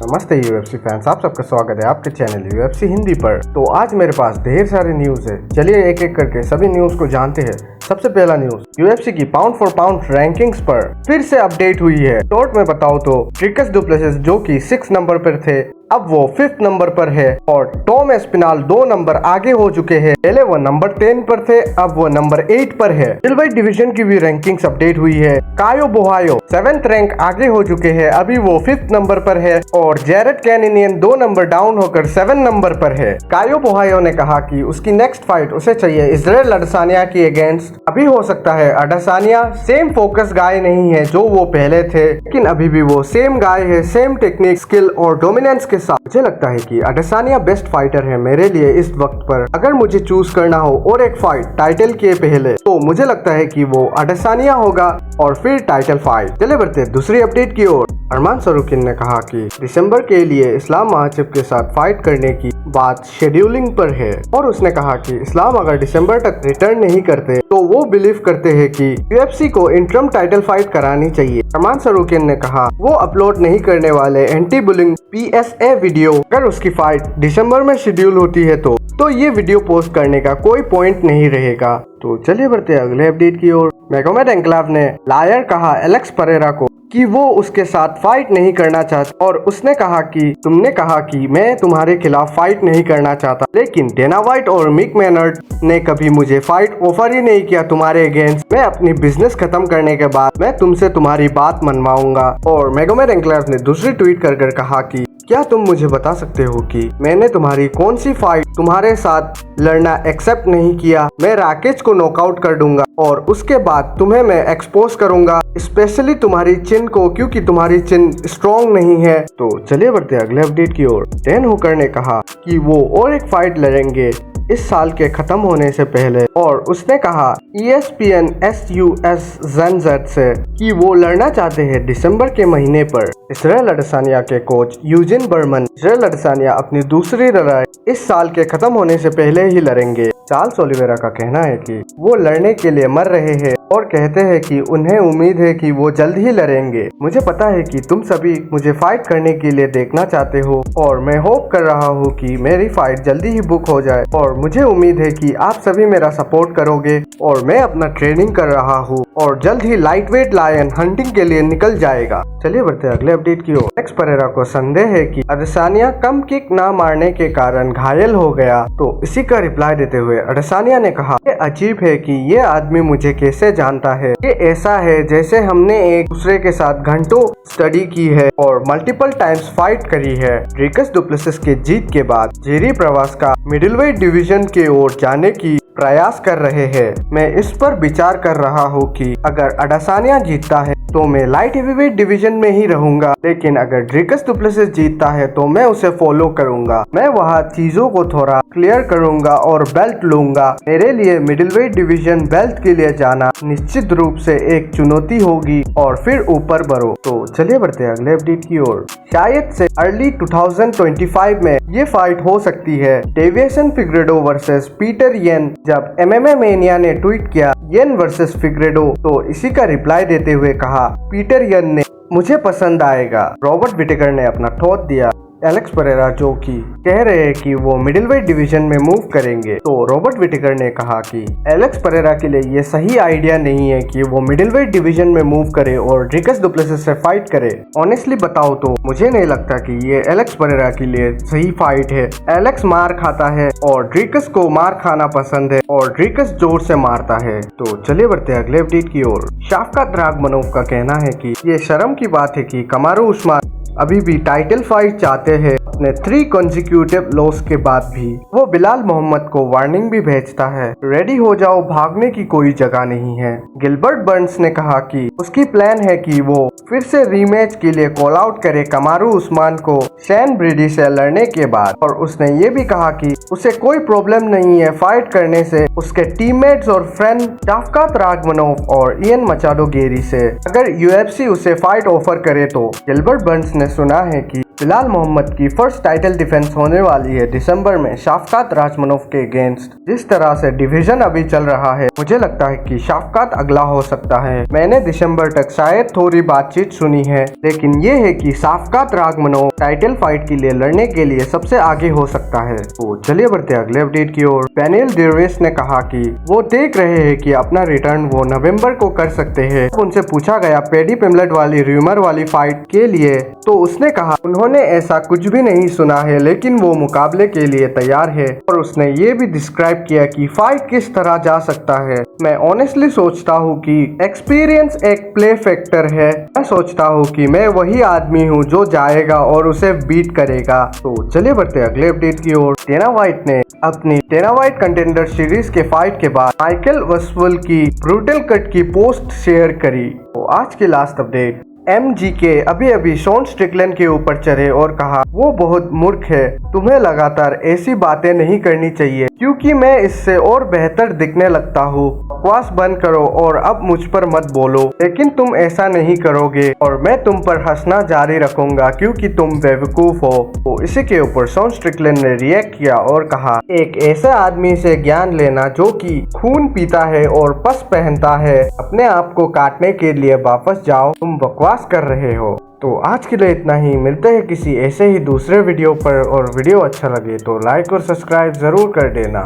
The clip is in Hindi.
नमस्ते यूएफसी फैंस, आप सबका स्वागत है आपके चैनल यूएफसी हिंदी पर। तो आज मेरे पास ढेर सारे न्यूज है, चलिए एक एक करके सभी न्यूज को जानते हैं। सबसे पहला न्यूज, यूएफसी की पाउंड फॉर पाउंड रैंकिंग्स पर फिर से अपडेट हुई है। शॉर्ट में बताओ तो ड्रिकस डुप्लेसिस जो कि 6 नंबर पर थे, अब वो 5th नंबर पर है और टॉम एस्पिनाल 2 नंबर आगे हो चुके हैं। पहले वो नंबर 10 पर थे, अब वो नंबर 8 पर है। मिडलवेट डिवीजन की भी रैंकिंग्स अपडेट हुई है। कायो बोहायो 7th रैंक आगे हो चुके हैं, अभी वो 5th नंबर पर है और जेरेड कैनिनियन 2 नंबर डाउन होकर 7 नंबर पर है। कायो बोहायो ने कहा कि उसकी नेक्स्ट फाइट उसे चाहिए इजराइल अडसानिया की अगेंस्ट। अभी हो सकता है अडसानिया सेम फोकस गाय नहीं है जो वो पहले थे, लेकिन अभी भी वो सेम गाय है, सेम टेक्निक, स्किल और डोमिनेंस के साथ। मुझे लगता है कि अडसानिया बेस्ट फाइटर है मेरे लिए इस वक्त पर। अगर मुझे चूज करना हो और एक फाइट टाइटल के पहले, तो मुझे लगता है कि वो अडसानिया होगा और फिर टाइटल फाइट। चले बढ़ते दूसरी अपडेट की ओर। अरमान सरूकिन ने कहा कि दिसंबर के लिए इस्लाम महाचिब के साथ फाइट करने की बात शेड्यूलिंग पर है और उसने कहा कि इस्लाम अगर दिसंबर तक रिटर्न नहीं करते तो वो बिलीव करते हैं कि यूएफसी को इंटरम टाइटल फाइट करानी चाहिए। अरमान सरूकिन ने कहा वो अपलोड नहीं करने वाले एंटी बुलिंग PSA वीडियो अगर उसकी फाइट दिसंबर में शेड्यूल होती है तो ये वीडियो पोस्ट करने का कोई पॉइंट नहीं रहेगा। तो चलिए बढ़ते अगले अपडेट की ओर। मैगोमेड एनक्लेव ने लायर कहा एलेक्स परेरा को कि वो उसके साथ फाइट नहीं करना चाहता और उसने कहा कि तुमने कहा कि मैं तुम्हारे खिलाफ फाइट नहीं करना चाहता, लेकिन डेना व्हाइट और मिक मैनर्ड ने कभी मुझे फाइट ऑफर ही नहीं किया तुम्हारे अगेंस्ट। मैं अपनी बिजनेस खत्म करने के बाद मैं तुमसे तुम्हारी बात मनवाऊंगा। और मैगोमेड एनक्लेव ने दूसरी ट्वीट कर कहा कि क्या तुम मुझे बता सकते हो कि मैंने तुम्हारी कौन सी फाइट तुम्हारे साथ लड़ना एक्सेप्ट नहीं किया। मैं राकेश को नॉकआउट कर दूंगा और उसके बाद तुम्हें मैं एक्सपोज करूंगा, स्पेशली तुम्हारी चिन को, क्योंकि तुम्हारी चिन स्ट्रॉन्ग नहीं है। तो चलिए बढ़ते अगले अपडेट की ओर। डैन हुकर ने कहा कि वो और एक फाइट लड़ेंगे इस साल के खत्म होने से पहले और उसने कहा ESPN SUS ZenZ से कि वो लड़ना चाहते हैं दिसंबर के महीने पर। इजराइल अडसानिया के coach Eugene Bareman Israel Adesanya अपनी दूसरी लड़ाई इस साल के खत्म होने से पहले ही लड़ेंगे। चार्ल्स ओलिवेरा का कहना है कि वो लड़ने के लिए मर रहे हैं और कहते हैं कि उन्हें उम्मीद है कि वो जल्द ही लड़ेंगे। मुझे पता है कि तुम सभी मुझे फाइट करने के लिए देखना चाहते हो और मैं होप कर रहा हूँ कि मेरी फाइट जल्दी ही बुक हो जाए और मुझे उम्मीद है कि आप सभी मेरा सपोर्ट करोगे और मैं अपना ट्रेनिंग कर रहा हूँ और जल्द ही लाइट वेट लायन हंटिंग के लिए निकल जाएगा। चलिए बढ़ते अगले अपडेट की ओर। एलेक्स परेरा को संदेह है कि अडसानिया कम किक ना मारने के कारण घायल हो गया, तो इसी का रिप्लाई देते हुए अडसानिया ने कहा ये अजीब है कि ये आदमी मुझे कैसे जानता है। ये ऐसा है जैसे हमने एक दूसरे के साथ घंटों स्टडी की है और मल्टीपल टाइम्स फाइट करी है। ड्रिकस डुप्लेसिस के जीत के बाद जेरी प्रवास्का मिडिलवेट डिवीजन की ओर जाने की प्रयास कर रहे हैं। मैं इस पर विचार कर रहा हूँ कि अगर अडसानिया जीतता है तो मैं लाइट हेवीवेट डिवीजन में ही रहूंगा, लेकिन अगर ड्रिकस डुप्लेसिस जीतता है तो मैं उसे फॉलो करूंगा। मैं वहाँ चीजों को थोड़ा क्लियर करूंगा और बेल्ट लूंगा। मेरे लिए मिडिलवेट डिवीजन बेल्ट के लिए जाना निश्चित रूप से एक चुनौती होगी और फिर ऊपर बढ़ो। तो चलिए बढ़ते अगले अपडेट की ओर। शायद से अर्ली 2025 में ये फाइट हो सकती है, डेविएशन फिग्रेडो वर्सेस पीटर येन। जब MMA मेनिया ने ट्वीट किया येन वर्सेस फिग्रेडो, तो इसी का रिप्लाई देते हुए कहा पीटर येन ने मुझे पसंद आएगा। रॉबर्ट विटेकर ने अपना थॉट दिया एलेक्स परेरा जो कि कह रहे हैं कि वो मिडिलवेट डिवीजन में मूव करेंगे, तो रॉबर्ट विटेकर ने कहा कि एलेक्स परेरा के लिए ये सही आइडिया नहीं है कि वो मिडिलवेट डिवीजन में मूव करे और ड्रिकस डुप्लेसिस से फाइट करे। ऑनेस्टली बताओ तो मुझे नहीं लगता कि ये एलेक्स परेरा के लिए सही फाइट है। एलेक्स मार खाता है और ड्रिकस को मार खाना पसंद है और ड्रिकस जोर से मारता है। तो चलिए बढ़ते अगले अपडेट की ओर। शाफकात रागमनोव का कहना है कि ये शर्म की बात है कि कमारू उस्मान अभी भी टाइटल फाइट चाहते हैं। अपने 3 कॉन्जिक्यूटिव लॉस के बाद भी वो बिलाल मोहम्मद को वार्निंग भी भेजता है, रेडी हो जाओ, भागने की कोई जगह नहीं है। गिलबर्ट बर्न्स ने कहा कि उसकी प्लान है कि वो फिर से रीमैच के लिए कॉल आउट करे कमारू उस्मान को शैन ब्रेडी से लड़ने के बाद, और उसने ये भी कहा कि उसे कोई प्रॉब्लम नहीं है फाइट करने से उसके टीममेट्स और फ्रेंड शाफकात रागमनोव और इयन मचाडो गेरी से, अगर UFC उसे फाइट ऑफर करे तो। गिलबर्ट बर्न्स ने सुना है कि बिलाल मोहम्मद की फर्स्ट टाइटल डिफेंस होने वाली है दिसंबर में शफकात राजमनोफ के अगेंस्ट। जिस तरह से डिवीजन अभी चल रहा है, मुझे लगता है कि शफकात अगला हो सकता है। मैंने दिसंबर तक शायद थोड़ी बातचीत सुनी है, लेकिन ये है कि शफकात राजमनोफ टाइटल फाइट के लिए लड़ने के लिए सबसे आगे हो सकता है। तो चलिए बढ़ते अगले अपडेट की ओर। डेनियल डेविस ने कहा कि वो देख रहे हैं कि अपना रिटर्न वो नवंबर को कर सकते हैं। उनसे पूछा गया पेडी पिमलेट वाली र्यूमर वाली फाइट के लिए, तो उसने कहा उन्होंने ऐसा कुछ भी नहीं सुना है, लेकिन वो मुकाबले के लिए तैयार है। और उसने ये भी डिस्क्राइब किया कि फाइट किस तरह जा सकता है। मैं ऑनेस्टली सोचता हूँ कि एक्सपीरियंस एक प्ले फैक्टर है। मैं सोचता हूँ कि मैं वही आदमी हूँ जो जाएगा और उसे बीट करेगा। तो चलिए बढ़ते अगले अपडेट की ओर। डेना व्हाइट ने अपनी डेना व्हाइट कंटेंडर सीरीज के फाइट के बाद माइकल वसवल की ब्रूटल कट की पोस्ट शेयर करी। तो आज की लास्ट अपडेट, MGK अभी शॉन स्ट्रिकलैंड के ऊपर चढ़े और कहा वो बहुत मूर्ख है, तुम्हें लगातार ऐसी बातें नहीं करनी चाहिए क्योंकि मैं इससे और बेहतर दिखने लगता हूँ। बकवास बंद करो और अब मुझ पर मत बोलो, लेकिन तुम ऐसा नहीं करोगे और मैं तुम पर हंसना जारी रखूंगा क्योंकि तुम बेवकूफ हो। तो इसी के ऊपर शॉन स्ट्रिकलैंड ने रिएक्ट किया और कहा एक ऐसे आदमी से ज्ञान लेना जो कि खून पीता है और पस पहनता है, अपने आप को काटने के लिए वापस जाओ, तुम बकवास कर रहे हो। तो आज के लिए इतना ही, मिलते हैं किसी ऐसे ही दूसरे वीडियो पर। और वीडियो अच्छा लगे तो लाइक और सब्सक्राइब जरूर कर देना।